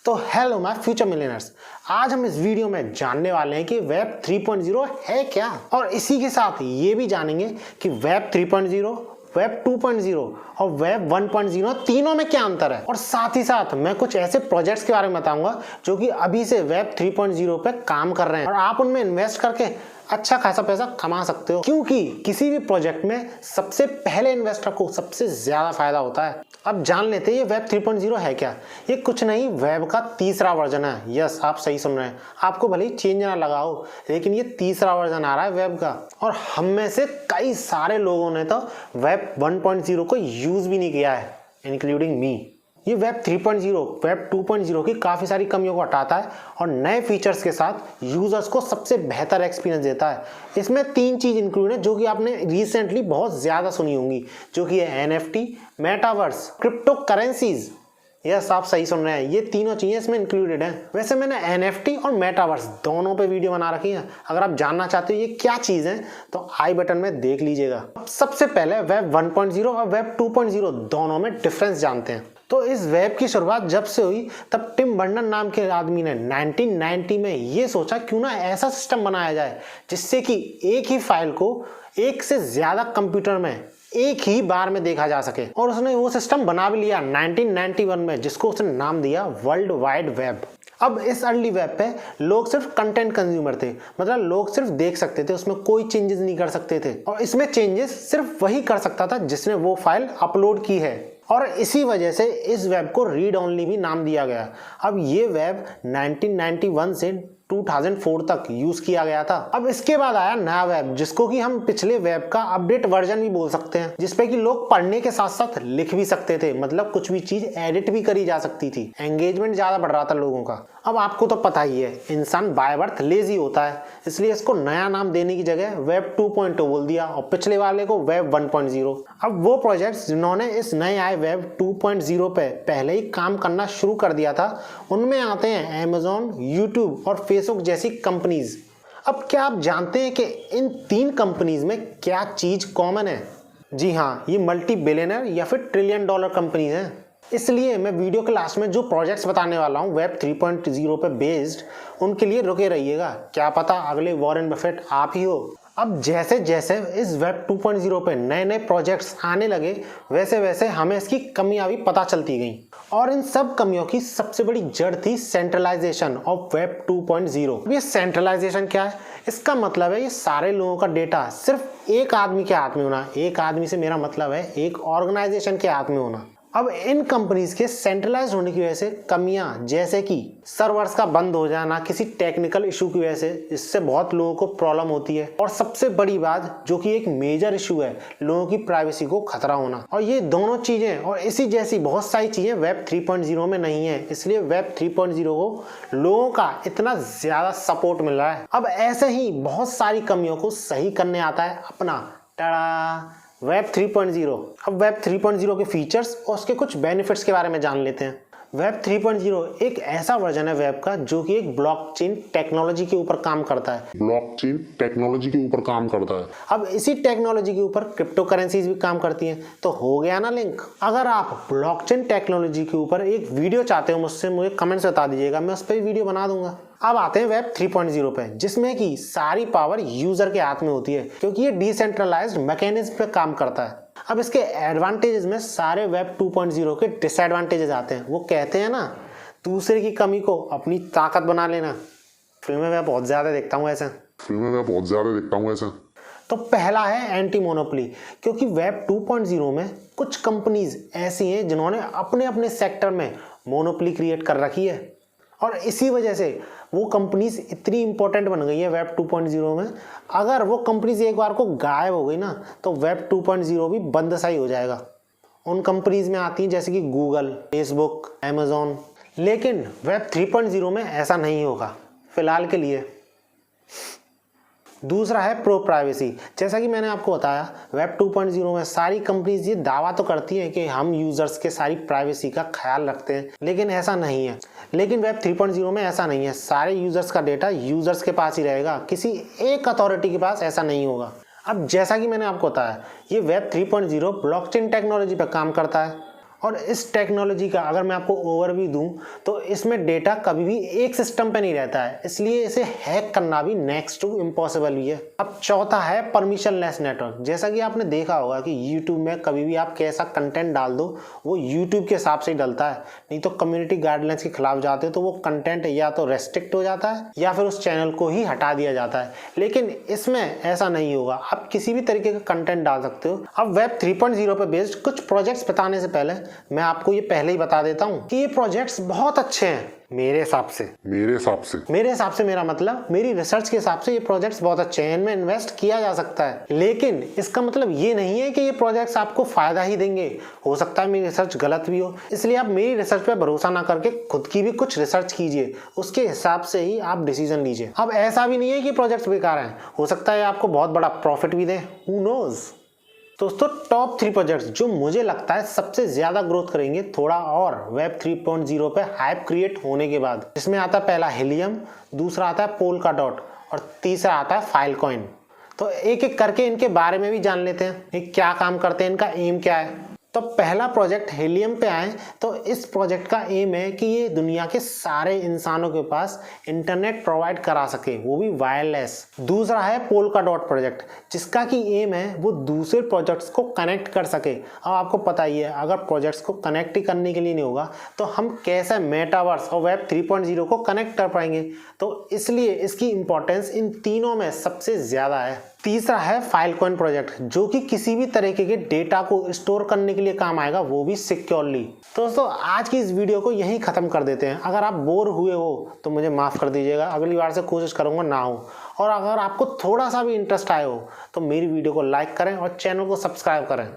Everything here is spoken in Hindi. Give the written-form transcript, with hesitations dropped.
तो हेलो माय फ्यूचर मिलियनर्स, आज हम इस वीडियो में जानने वाले हैं कि वेब 3.0 है क्या, और इसी के साथ ये भी जानेंगे कि वेब 3.0, वेब 2.0 और वेब 1.0 तीनों में क्या अंतर है। और साथ ही साथ मैं कुछ ऐसे प्रोजेक्ट्स के बारे में बताऊंगा जो कि अभी से वेब 3.0 पे काम कर रहे हैं और आप उनमें इन्वेस्ट करके अच्छा खासा पैसा कमा सकते हो, क्योंकि किसी भी प्रोजेक्ट में सबसे पहले इन्वेस्टर को सबसे ज्यादा फायदा होता है। अब जान लेते हैं ये वेब 3.0 है क्या। ये कुछ नहीं, वेब का तीसरा वर्जन है। यस, आप सही सुन रहे हैं। आपको भले ही चेंज ना लगा हो, लेकिन ये तीसरा वर्जन आ रहा है वेब का। और हम में से कई सारे लोगों ने तो वेब 1.0 को यूज भी नहीं किया है, इंक्लूडिंग मी। ये वेब 3.0 वेब 2.0 की काफ़ी सारी कमियों को हटाता है और नए फीचर्स के साथ यूजर्स को सबसे बेहतर एक्सपीरियंस देता है। इसमें 3 चीज़ इंक्लूड है जो कि आपने रिसेंटली बहुत ज़्यादा सुनी होंगी, जो कि है NFT, metaverse, crypto currencies. Yes, आप सही सुन रहे हैं, ये तीनों चीज़ें इसमें इंक्लूडेड हैं। वैसे मैंने NFT और मेटावर्स दोनों पे वीडियो बना रखी है। अगर आप जानना चाहते हो ये क्या चीज़ है तो आई बटन में देख लीजिएगा। सबसे पहले वेब 1.0 और वेब 2.0 दोनों में डिफरेंस जानते हैं। तो इस वेब की शुरुआत जब से हुई तब टिम बर्नर नाम के आदमी ने 1990 में ये सोचा क्यों ना ऐसा सिस्टम बनाया जाए जिससे कि एक ही फाइल को एक से ज्यादा कंप्यूटर में एक ही बार में देखा जा सके। और उसने वो सिस्टम बना भी लिया 1991 में, जिसको उसने नाम दिया वर्ल्ड वाइड वेब। अब इस अर्ली वेब पे लोग सिर्फ कंटेंट कंज्यूमर थे, मतलब लोग सिर्फ देख सकते थे, उसमें कोई चेंजेस नहीं कर सकते थे। और इसमें चेंजेस सिर्फ वही कर सकता था जिसने वो फाइल अपलोड की है, और इसी वजह से इस वेब को रीड ओनली भी नाम दिया गया। अब ये वेब 1991 से 2004 तक यूज किया गया था। अब इसके बाद आया नया वेब, जिसको कि हम पिछले वेब का अपडेट वर्जन भी बोल सकते हैं, जिसपे कि लोग पढ़ने के साथ साथ लिख भी सकते थे, मतलब कुछ भी चीज एडिट भी करी जा सकती थी। एंगेजमेंट ज्यादा बढ़ रहा था लोगों का। अब आपको तो पता ही है, इंसान बाय बर्थ लेजी होता है, इसलिए इसको नया नाम देने की जगह वेब 2.0 बोल दिया और पिछले वाले को वेब 1.0। अब वो प्रोजेक्ट्स जिन्होंने इस नए आए वेब 2.0 पे पहले ही काम करना शुरू कर दिया था, उनमें आते हैं Amazon, YouTube और फेसबुक जैसी कंपनीज। अब क्या आप जानते हैं कि इन 3 कंपनीज में क्या चीज कॉमन है? जी हाँ, ये मल्टी बिलियनर या फिर ट्रिलियन डॉलर कंपनीज हैं। इसलिए मैं वीडियो के लास्ट में जो प्रोजेक्ट्स बताने वाला हूँ वेब 3.0 पे बेस्ड, उनके लिए रुके रहिएगा। क्या पता अगले वॉरेन बफेट आप ही हो। अब जैसे जैसे इस वेब 2.0 पे नए नए प्रोजेक्ट्स आने लगे, वैसे वैसे हमें इसकी कमियां भी पता चलती गई, और इन सब कमियों की सबसे बड़ी जड़ थी सेंट्रलाइजेशन ऑफ वेब 2.0। ये सेंट्रलाइजेशन क्या है? इसका मतलब है ये सारे लोगों का डेटा सिर्फ एक आदमी के हाथ में होना। एक आदमी से मेरा मतलब है एक ऑर्गेनाइजेशन के हाथ में होना। अब इन कंपनीज के सेंट्रलाइज होने की वजह से कमियां, जैसे कि सर्वर्स का बंद हो जाना किसी टेक्निकल इशू की वजह से, इससे बहुत लोगों को प्रॉब्लम होती है। और सबसे बड़ी बात जो कि एक मेजर इशू है, लोगों की प्राइवेसी को खतरा होना। और ये दोनों चीजें और इसी जैसी बहुत सारी चीजें वेब 3.0 में नहीं है, इसलिए वेब 3.0 को लोगों का इतना ज्यादा सपोर्ट मिल रहा है। अब ऐसे ही बहुत सारी कमियों को सही करने आता है अपना टड़ा वेब 3.0। अब वेब 3.0 के फीचर्स और उसके कुछ बेनिफिट्स के बारे में जान लेते हैं। वेब 3.0 एक ऐसा वर्जन है वेब का जो कि एक ब्लॉकचेन टेक्नोलॉजी के ऊपर काम करता है। अब इसी टेक्नोलॉजी के ऊपर क्रिप्टो करेंसीज भी काम करती हैं। तो हो गया ना लिंक। अगर आप ब्लॉकचेन टेक्नोलॉजी के ऊपर एक वीडियो चाहते हो मुझसे, मुझे कमेंट्स बता दीजिएगा, मैं उस पर वीडियो बना दूंगा। अब आते हैं वेब 3.0 पे, जिसमें कि सारी पावर यूजर के हाथ में होती है, क्योंकि ये डिसेंट्रलाइज्ड मैकेनिज्म पे काम करता है। अब इसके एडवांटेजेस में सारे वेब 2.0 के डिसएडवांटेजेस आते हैं। वो कहते हैं ना, दूसरे की कमी को अपनी ताकत बना लेना। फिल्में मैं बहुत ज्यादा देखता हूँ ऐसे। तो पहला है एंटी मोनोपोली, क्योंकि वेब 2.0 में कुछ कंपनीज ऐसी हैं जिन्होंने अपने अपने सेक्टर में मोनोपोली क्रिएट कर रखी है, और इसी वजह से वो कंपनीज इतनी इंपॉर्टेंट बन गई है वेब 2.0 में। अगर वो कंपनीज एक बार को गायब हो गई ना, तो वेब 2.0 भी बंद सा ही हो जाएगा। उन कंपनीज में आती हैं जैसे कि गूगल, फेसबुक, अमेजोन। लेकिन वेब 3.0 में ऐसा नहीं होगा फिलहाल के लिए। दूसरा है प्रो प्राइवेसी। जैसा कि मैंने आपको बताया, वेब 2.0 में सारी कंपनीज ये दावा तो करती हैं कि हम यूजर्स के सारी प्राइवेसी का ख्याल रखते हैं, लेकिन ऐसा नहीं है। लेकिन वेब 3.0 में ऐसा नहीं है। सारे यूजर्स का डेटा यूजर्स के पास ही रहेगा, किसी एक अथॉरिटी के पास ऐसा नहीं होगा। अब जैसा कि मैंने आपको बताया, ये वेब 3.0 ब्लॉकचेन टेक्नोलॉजी पर काम करता है, और इस टेक्नोलॉजी का अगर मैं आपको ओवरव्यू दूं तो इसमें डेटा कभी भी एक सिस्टम पे नहीं रहता है, इसलिए इसे हैक करना भी नेक्स्ट टू इम्पॉसिबल ही है। अब चौथा है परमिशनलेस नेटवर्क। जैसा कि आपने देखा होगा कि यूट्यूब में कभी भी आप कैसा कंटेंट डाल दो वो यूट्यूब के हिसाब से ही डलता है, नहीं तो कम्युनिटी गाइडलाइंस के खिलाफ जाते तो वो कंटेंट या तो रेस्ट्रिक्ट हो जाता है या फिर उस चैनल को ही हटा दिया जाता है। लेकिन इसमें ऐसा नहीं होगा, आप किसी भी तरीके का कंटेंट डाल सकते हो। अब वेब 3.0 पे बेस्ड कुछ प्रोजेक्ट्स बताने से पहले मैं आपको ये पहले ही बता देता हूँ कि ये प्रोजेक्ट्स बहुत अच्छे हैं मेरे हिसाब से। मेरा मतलब मेरी रिसर्च के हिसाब से ये प्रोजेक्ट्स बहुत अच्छे हैं, इनमें इन्वेस्ट किया जा सकता है। लेकिन इसका मतलब ये नहीं है कि ये प्रोजेक्ट्स आपको फायदा ही देंगे, हो सकता है मेरी रिसर्च गलत भी हो। इसलिए आप मेरी रिसर्च पे भरोसा ना करके खुद की भी कुछ रिसर्च कीजिए, उसके हिसाब से ही आप डिसीजन लीजिए। अब ऐसा भी नहीं है कि प्रोजेक्ट्स बेकार हैं, हो सकता है आपको बहुत बड़ा प्रॉफिट भी दें, हू नोज। दोस्तों टॉप 3 प्रोजेक्ट्स जो मुझे लगता है सबसे ज्यादा ग्रोथ करेंगे थोड़ा और वेब 3.0 पे हाइप क्रिएट होने के बाद, इसमें आता है पहला हीलियम, दूसरा आता है पोल्काडॉट और तीसरा आता है फाइलकॉइन। तो एक एक करके इनके बारे में भी जान लेते हैं, ये क्या काम करते हैं, इनका एम क्या है। तो पहला प्रोजेक्ट हीलियम पे आए तो इस प्रोजेक्ट का एम है कि ये दुनिया के सारे इंसानों के पास इंटरनेट प्रोवाइड करा सके, वो भी वायरलेस। दूसरा है पोल्काडॉट प्रोजेक्ट, जिसका कि एम है वो दूसरे प्रोजेक्ट्स को कनेक्ट कर सके। अब आपको पता ही है अगर प्रोजेक्ट्स को कनेक्ट ही करने के लिए नहीं होगा तो हम कैसे मेटावर्स और वेब 3.0 को कनेक्ट कर पाएंगे। तो इसलिए इसकी इंपॉर्टेंस इन तीनों में सबसे ज्यादा है। तीसरा है फाइलकॉइन प्रोजेक्ट, जो कि किसी भी तरीके के डेटा को स्टोर करने के लिए काम आएगा, वो भी सिक्योरली। तो दोस्तों आज की इस वीडियो को यहीं खत्म कर देते हैं। अगर आप बोर हुए हो तो मुझे माफ कर दीजिएगा, अगली बार से कोशिश करूंगा ना हो। और अगर आपको थोड़ा सा भी इंटरेस्ट आया हो तो मेरी वीडियो को लाइक करें और चैनल को सब्सक्राइब करें।